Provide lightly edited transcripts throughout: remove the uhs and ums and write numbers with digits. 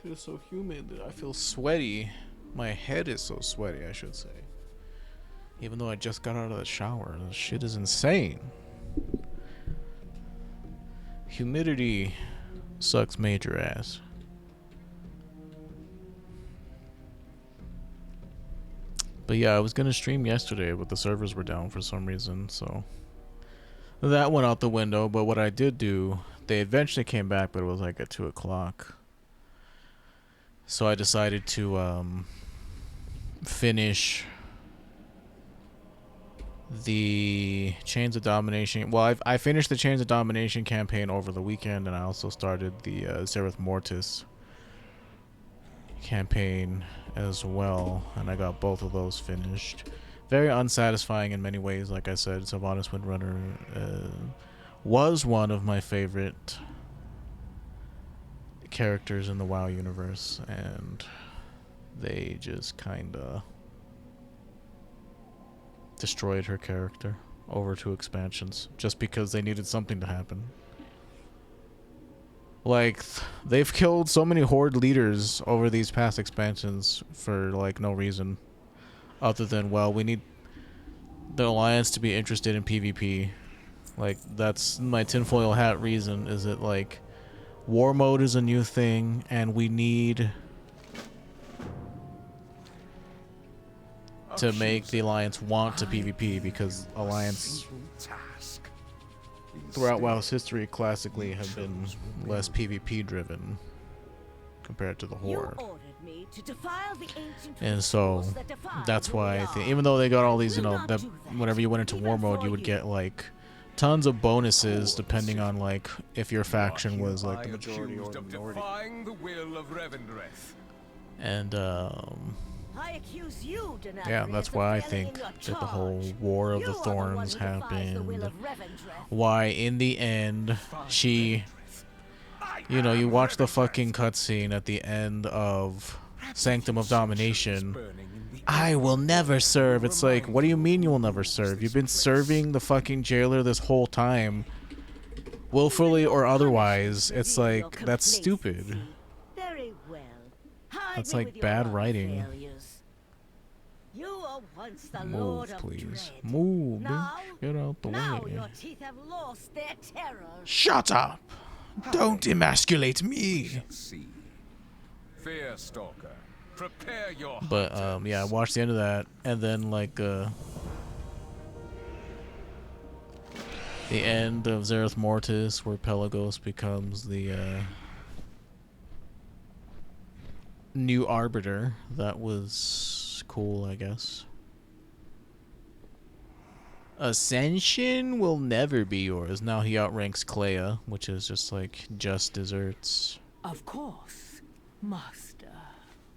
It's so humid that I feel sweaty. My head is so sweaty, I should say. Even though I just got out of the shower. This shit is insane. Humidity sucks major ass. But yeah, I was gonna stream yesterday, but the servers were down for some reason, so that went out the window. But what I did do, they eventually came back, but it was like at 2 o'clock. So I decided to finish the Chains of Domination. Well, I finished the Chains of Domination campaign over the weekend, and I also started the Zereth Mortis campaign as well, and I got both of those finished. Very unsatisfying in many ways. Like I said, Sylvanas Windrunner was one of my favorite characters in the WoW universe, and they just kinda destroyed her character over 2 expansions just because they needed something to happen. Like, they've killed so many Horde leaders over these past expansions for, like, no reason. Other than, well, we need the Alliance to be interested in PvP. Like, that's my tinfoil hat reason, is that, like, War mode is a new thing, and we need to make the Alliance want to PvP, because Alliance throughout WoW's history classically have been less PvP driven compared to the Horde. And so that's why I think, even though they got all these, you know, that whenever you went into War mode you would get like tons of bonuses depending on like if your faction was like the majority or the minority. And yeah, that's why I think that the whole War of the Thorns happened. Why, in the end, she... You know, you watch the fucking cutscene at the end of Sanctum of Domination. I will never serve. It's like, what do you mean you will never serve? You've been serving the fucking jailer this whole time. Willfully or otherwise. It's like, that's stupid. That's like bad writing. Move, please. Move, bitch. Get out the way. Shut up! Don't emasculate me! But, yeah, I watched the end of that, and then, like, the end of Zereth Mortis, where Pelagos becomes the, new Arbiter. That was cool, I guess. Ascension will never be yours. Now he outranks Clea, which is just like just desserts. Of course, Master.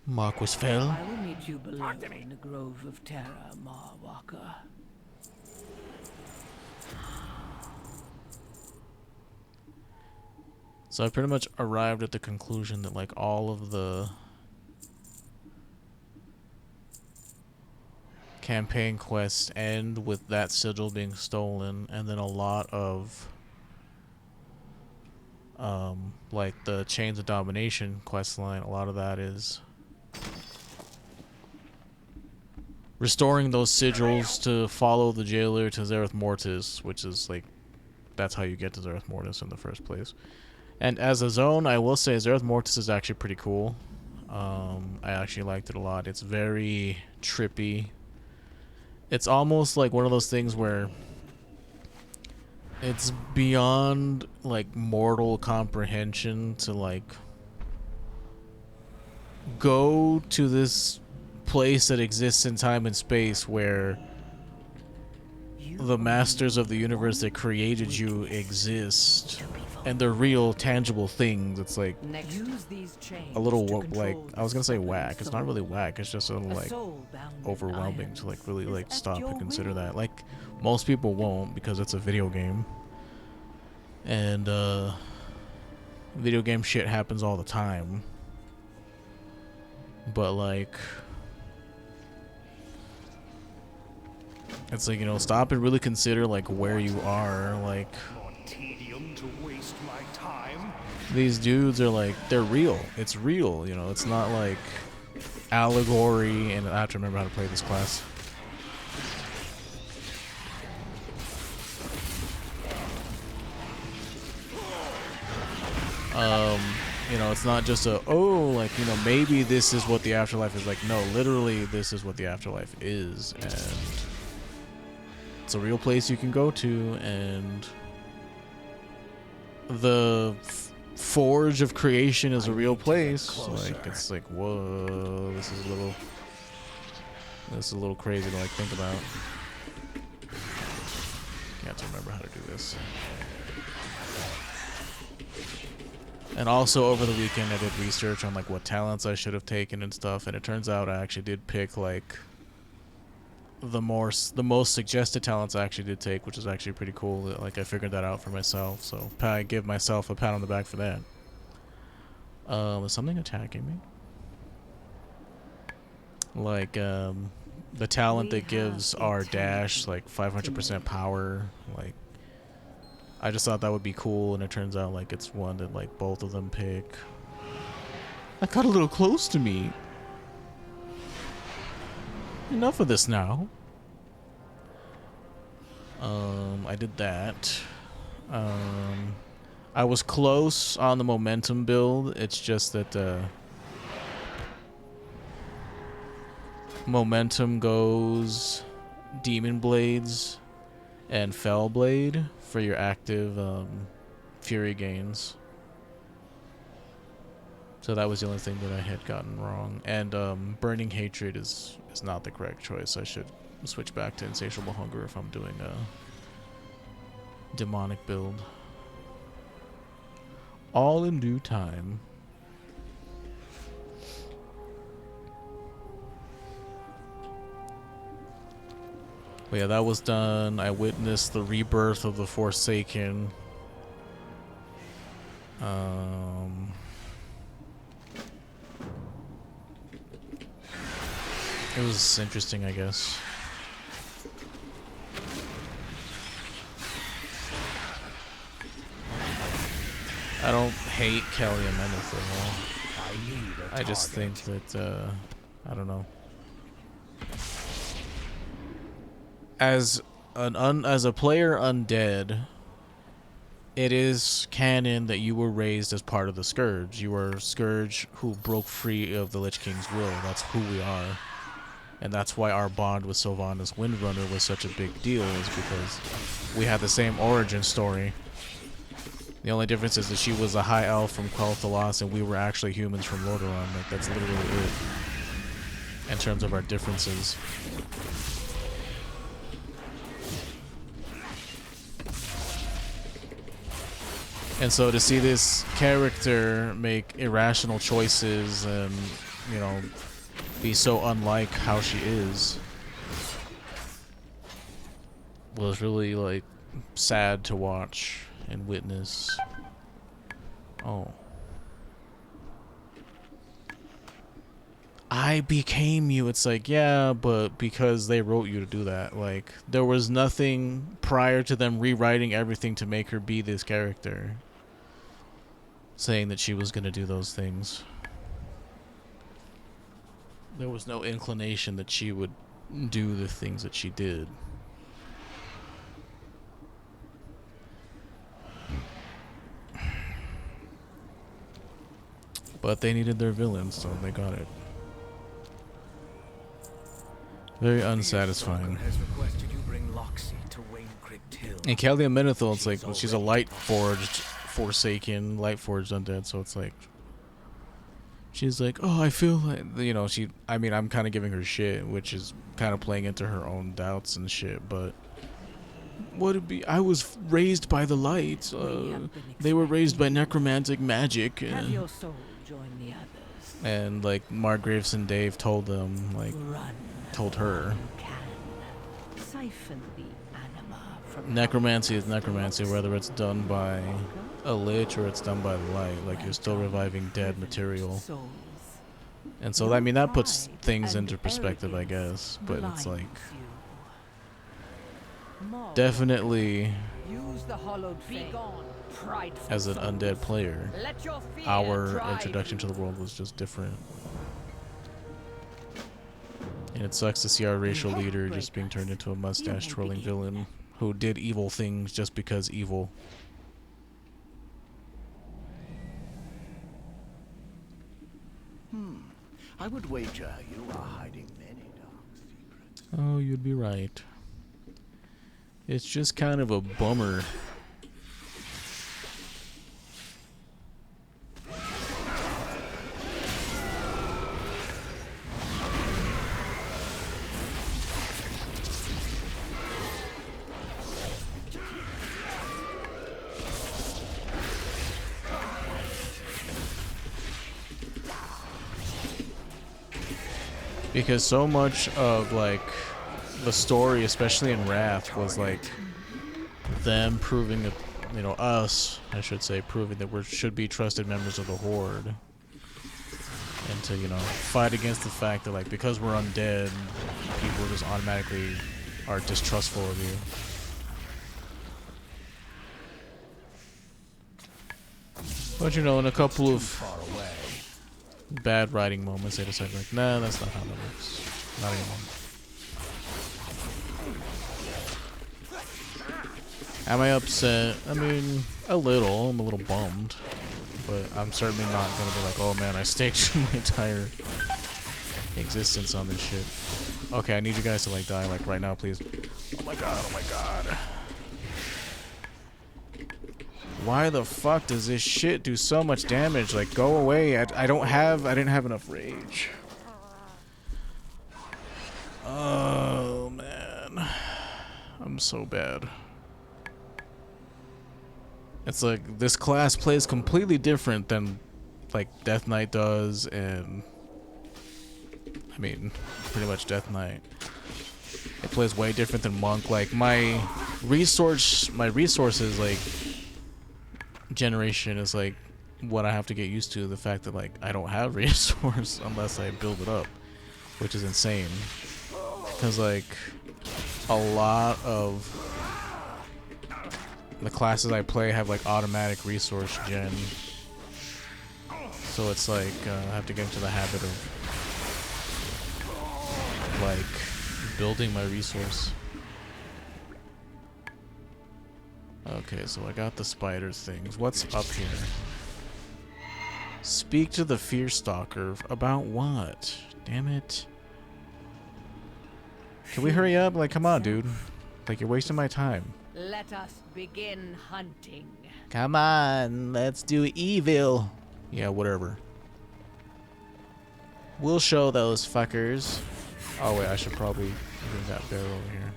Marquis fell. I will meet you below in the Grove of Terror, Marwalker. So I pretty much arrived at the conclusion that like all of the campaign quests end with that sigil being stolen, and then a lot of like the Chains of Domination quest line, a lot of that is restoring those sigils to follow the jailer to Zereth Mortis, which is like that's how you get to Zereth Mortis in the first place. And as a zone, I will say Zereth Mortis is actually pretty cool. I actually liked it a lot. It's very trippy. It's almost like one of those things where it's beyond like mortal comprehension to like go to this place that exists in time and space where the masters of the universe that created you exist and they're real tangible things. It's like a little like I was gonna say whack. It's not really whack. It's just a little like overwhelming to like really like stop and consider that. Like most people won't because it's a video game, and video game shit happens all the time. But like it's like, you know, stop and really consider like where you are. Like these dudes are like, they're real. It's real, you know. It's not like allegory, and I have to remember how to play this class. You know, it's not just a, oh, like, you know, maybe this is what the afterlife is like. No, literally, this is what the afterlife is, and it's a real place you can go to, and the forge of creation is a real place. Like, it's like, whoa, this is a little crazy to like think about. You have to remember how to do this. And also over the weekend I did research on like what talents I should have taken and stuff, and it turns out I actually did pick like the most suggested talents I actually did take, which is actually pretty cool. Like, I figured that out for myself, so I give myself a pat on the back for that. Is something attacking me? Like the talent that gives our dash like 500% power, like, I just thought that would be cool, and it turns out like it's one that like both of them pick. That got a little close to me. Enough of this now. I did that. I was close on the momentum build. It's just that momentum goes Demon Blades and Fell Blade for your active Fury gains. So that was the only thing that I had gotten wrong. And Burning Hatred is not the correct choice. I should switch back to Insatiable Hunger if I'm doing a demonic build. All in due time. But yeah, that was done. I witnessed the rebirth of the Forsaken. It was interesting, I guess. I don't hate Kelly and Meneth at all. I just think that, I don't know. As a player undead, it is canon that you were raised as part of the Scourge. You are Scourge who broke free of the Lich King's will. That's who we are. And that's why our bond with Sylvanas Windrunner was such a big deal, is because we had the same origin story. The only difference is that she was a high elf from Quel'Thalas and we were actually humans from Lordaeron. Like, that's literally it in terms of our differences. And so to see this character make irrational choices and, you know, be so unlike how she is was really, like, sad to watch and witness. Oh. I became you. It's like, yeah, but because they wrote you to do that. Like, there was nothing prior to them rewriting everything to make her be this character, saying that she was going to do those things. There was no inclination that she would do the things that she did. But they needed their villains, so they got it. Very unsatisfying. And Kalia Menethil, it's like, well, she's a light forged Forsaken, light forged undead, so it's like, she's like, oh, I feel like, you know, I mean, I'm kind of giving her shit, which is kind of playing into her own doubts and shit, but would it be, I was raised by the light, they were raised by necromantic magic, and like, Margraves and Dave told them, like, told her, necromancy is necromancy, whether it's done by a lich or it's done by the light. Like, you're still reviving dead material. And so, I mean, that puts things into perspective, I guess. But it's like, definitely prideful as an foes. undead player. Let your fear Our drive introduction to you. the world was just different. And it sucks to see our racial leader just being turned into a mustache twirling villain who did evil things just because evil. I would wager you are hiding many dark secrets. Oh, you'd be right. It's just kind of a bummer. Because so much of, like, the story, especially in Wrath, was, like, them proving that, you know, us, I should say, proving that we should be trusted members of the Horde. And to, you know, fight against the fact that, like, because we're undead, people just automatically are distrustful of you. But, you know, in a couple of bad writing moments, they decided, like, nah, that's not how that works. Not anymore. Am I upset? I mean, a little. I'm a little bummed. But I'm certainly not gonna be like, oh man, I staked my entire existence on this shit. Okay, I need you guys to, like, die, like, right now, please. Oh my god, oh my god. Why the fuck does this shit do so much damage? Like, go away. I didn't have enough rage. Oh, man. I'm so bad. It's like, this class plays completely different than, like, Death Knight does, and... I mean, pretty much Death Knight. It plays way different than Monk. Like, my resources, like... generation is like what I have to get used to, the fact that, like, I don't have resource unless I build it up, which is insane, because, like, a lot of the classes I play have, like, automatic resource gen, so it's like I have to get into the habit of, like, building my resource. Okay, so I got the spiders things. What's up here? Speak to the Fear Stalker. About what? Damn it. Can we hurry up? Like, come on, dude. Like, you're wasting my time. Let us begin hunting. Come on, let's do evil. Yeah, whatever. We'll show those fuckers. Oh, wait, I should probably bring that barrel over here.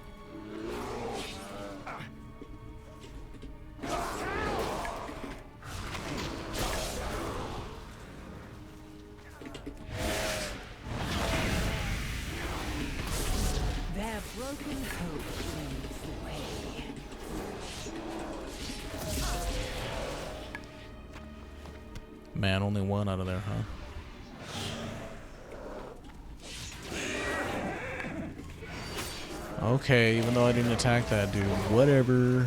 Their broken hope leads the way. Man, only one out of there, huh? Okay, even though I didn't attack that dude, whatever.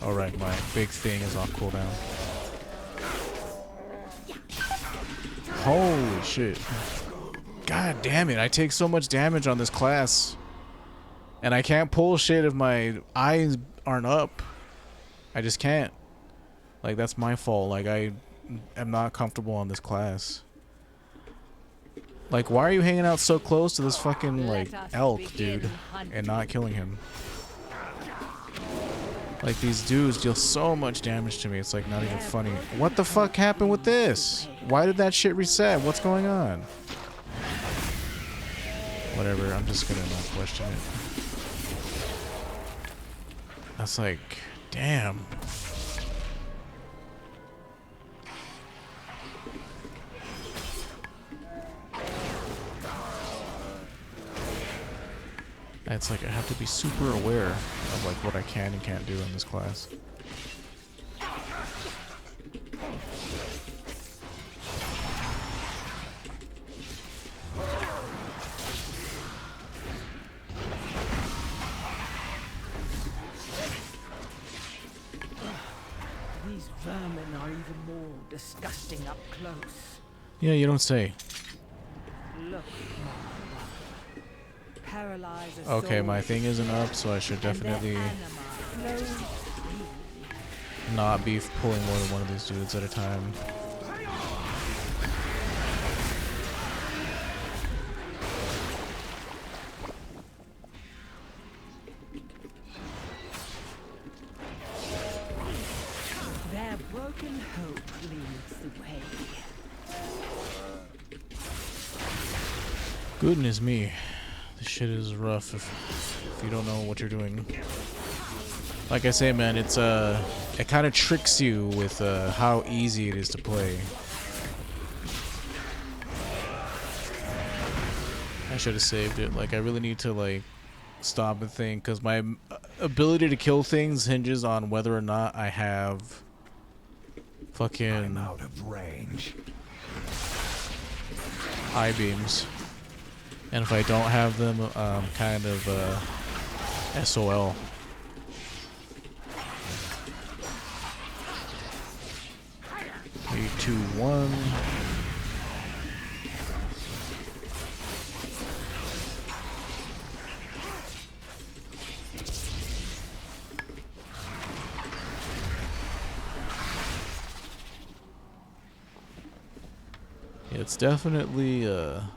Alright, my big thing is off cooldown. Holy shit. God damn it, I take so much damage on this class. And I can't pull shit if my eyes aren't up. I just can't. Like, that's my fault. Like, I am not comfortable on this class. Like, why are you hanging out so close to this fucking, like, elk, dude, and not killing him? Like, these dudes deal so much damage to me, it's, like, not even funny. What the fuck happened with this? Why did that shit reset? What's going on? Whatever, I'm just gonna not question it. That's like, damn. It's like I have to be super aware of, like, what I can and can't do in this class. These disgusting up close. Yeah, you don't say. Look, Marwa. Paralyze a Okay, soul my thing isn't up, so I should and their definitely anima flows free. not be pulling more than one of these dudes at a time. Their broken hope leads the way. Goodness me. This shit is rough if you don't know what you're doing. Like I say, man, it's it kind of tricks you with how easy it is to play. I should have saved it. Like, I really need to like stop and think, because my ability to kill things hinges on whether or not I have fucking I'm out of range. eye beams. And if I don't have them, kind of SOL. Three, two, one. Yeah, it's definitely a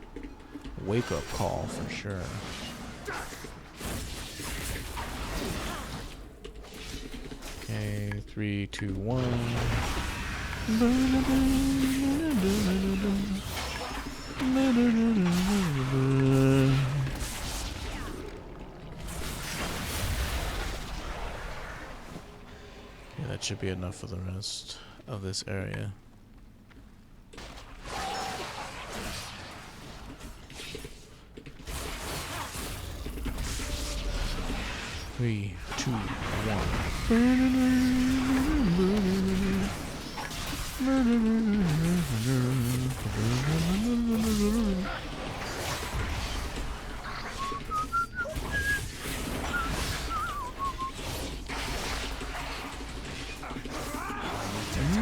wake-up call for sure. Okay, 3, 2, 1. Yeah, that should be enough for the rest of this area. Three, two, one.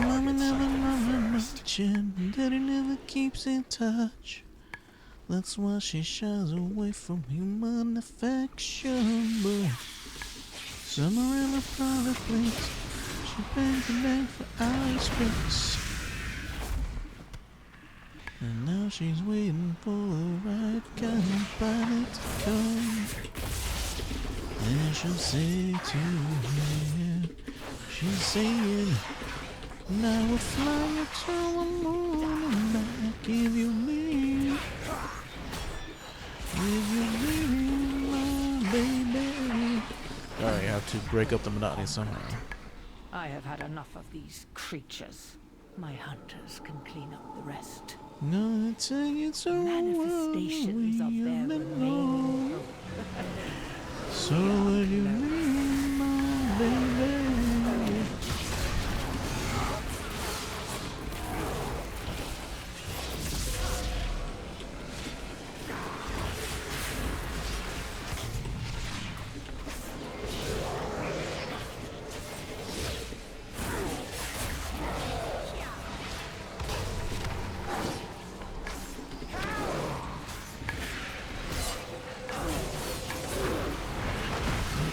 Mama never mentioned that he never keeps in touch. That's why she shies away from human affection. But somewhere in a private place, she begs the day for our space. And now she's waiting for the right kind of body to come. And she'll say to him, she's saying, now we're flying to the moon and back if you leave. If you leave, my baby. Alright, I have to break up the monotony somehow. I have had enough of these creatures. My hunters can clean up the rest. Gonna take you to Manifestations of their remaining hope. So will you leave, my baby?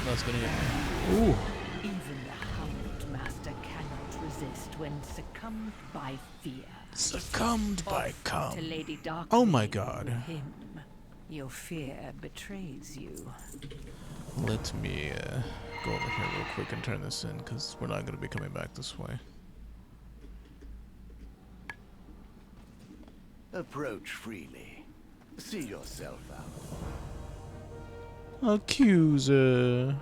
That's gonna hit me. Ooh. Even the Hound Master cannot resist when succumbed by fear. Succumbed by Off cum. to Lady Dark. Oh my god. Him. Your fear betrays you. Let me go over here real quick and turn this in, because we're not going to be coming back this way. Approach freely. See yourself out. Accuser.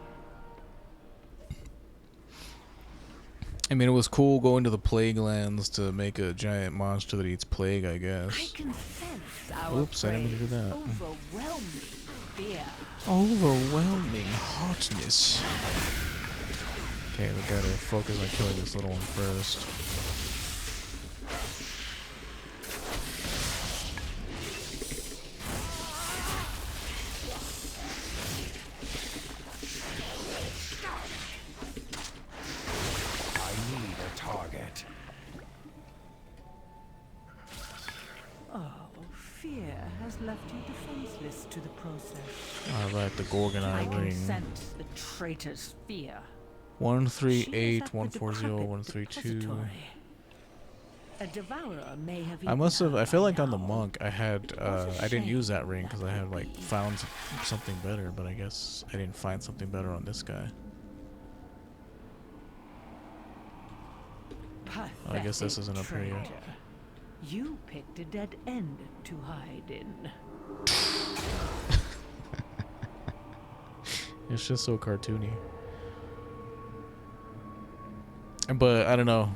I mean, it was cool going to the Plague Lands to make a giant monster that eats plague, I I guess. can sense our Oops, I didn't mean to do prey's that. overwhelming fear. Overwhelming hotness. Okay, we gotta focus on killing this little one first. fear has left you defenseless to the process. Alright, the Gorgon I Eye can ring. sense the traitor's fear. 138, 140, 132. A devourer may have I must have. eaten her I feel by like on the now. monk, I had. was a I didn't use shame that ring because that I had would like be. found something better, but I guess I didn't find something better on this guy. I guess this isn't up here yet. Traitor. You picked a dead end to hide in. It's just so cartoony. But I don't know.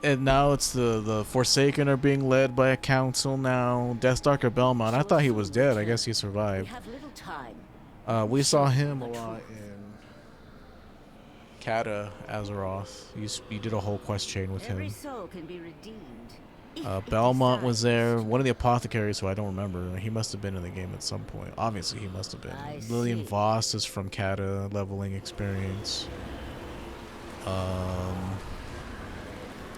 And now it's the Forsaken are being led by a council now. Deathstalker Belmont. I thought he was dead. I guess he survived. We have little time. We saw him a lot in Kata Azeroth. You did a whole quest chain with Every him. soul can be redeemed. if it Belmont was decides there. to. One of the apothecaries who I don't remember. He must have been in the game at some point. Obviously, he must have been. I Lillian see. Voss is from Kata leveling experience.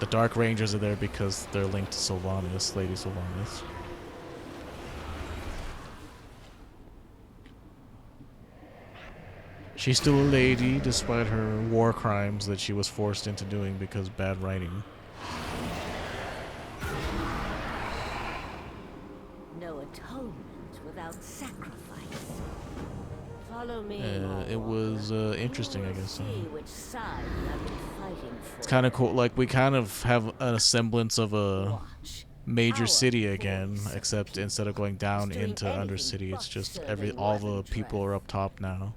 The Dark Rangers are there because they're linked to Sylvanas, Lady Sylvanas. She's still a lady despite her war crimes that she was forced into doing because bad writing. No atonement without sacrifice. Follow me. It was interesting, I guess. See which side I've been fighting for. It's kind of cool. Like, we kind of have a semblance of a Watch. major Our city again, voice except instead of going down doing into anything Undercity, it's but just serving all the weapon people trade. are up top now.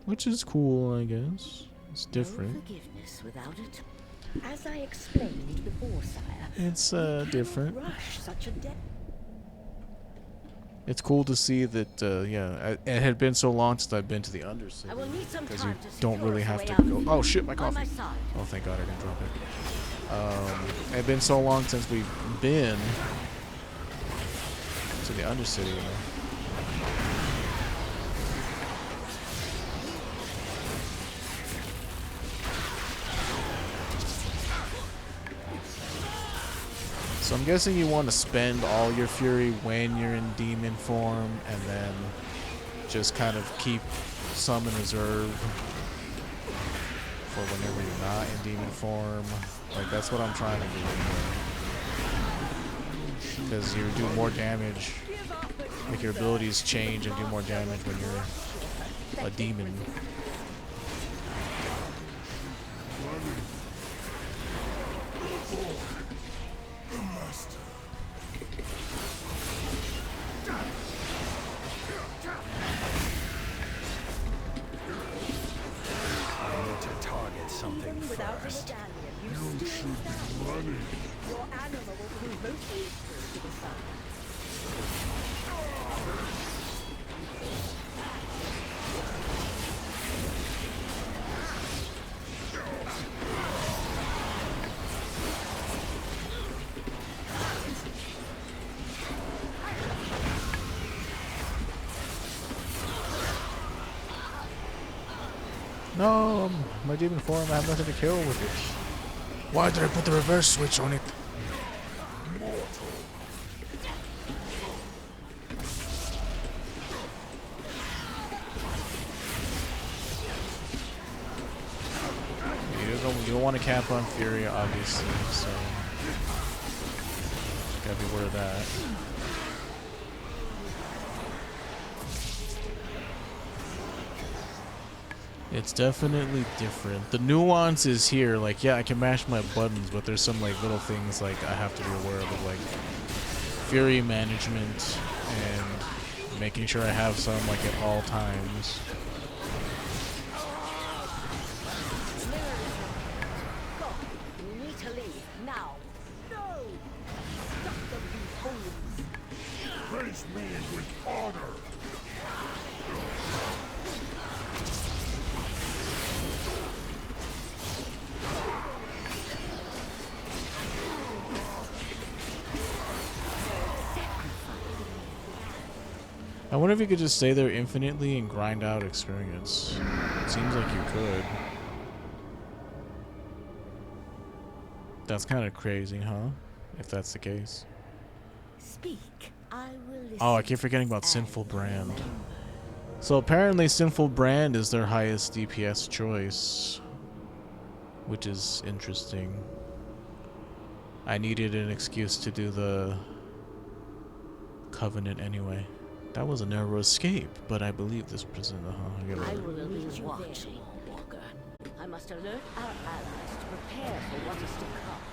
Which is cool, I guess. It's different. No forgiveness without it. As I explained before, sire. It's different. Rush such a death. It's cool to see that, yeah, it had been so long since I've been to the Undercity. I will need some Because you time to don't secure really us a have way to out. go. Oh shit, my By my coffee. side. Oh, thank God I didn't drop it. It had been so long since we've been to the Undercity. You know? So I'm guessing you want to spend all your fury when you're in demon form, and then just kind of keep some in reserve for whenever you're not in demon form. Like, that's what I'm trying to do. Because you do more damage. Like, your abilities change and do more damage when you're a demon. To target something first. You should be running. Your animal will prove most useful to the sun. No, my demon form, I have nothing to kill with it. Why did I put the reverse switch on it? You don't want to cap on Fury, obviously, so gotta be aware of that. It's definitely different. The nuance is here, like, yeah, I can mash my buttons, but there's some, like, little things, like, I have to be aware of, like, Fury management and making sure I have some, like, at all times. Go. You need to leave now. No. Stop them, you fools. Face me with honor. I wonder if you could just stay there infinitely and grind out experience. Seems like you could. That's kind of crazy, huh? If that's the case. Speak. I will listen. Oh, I keep forgetting about Sinful Brand. So apparently Sinful Brand is their highest DPS choice, which is interesting. I needed an excuse to do the Covenant anyway. That was a narrow escape, but I believe this prison. I will be watching, Walker. I must alert our allies to prepare for what is to come.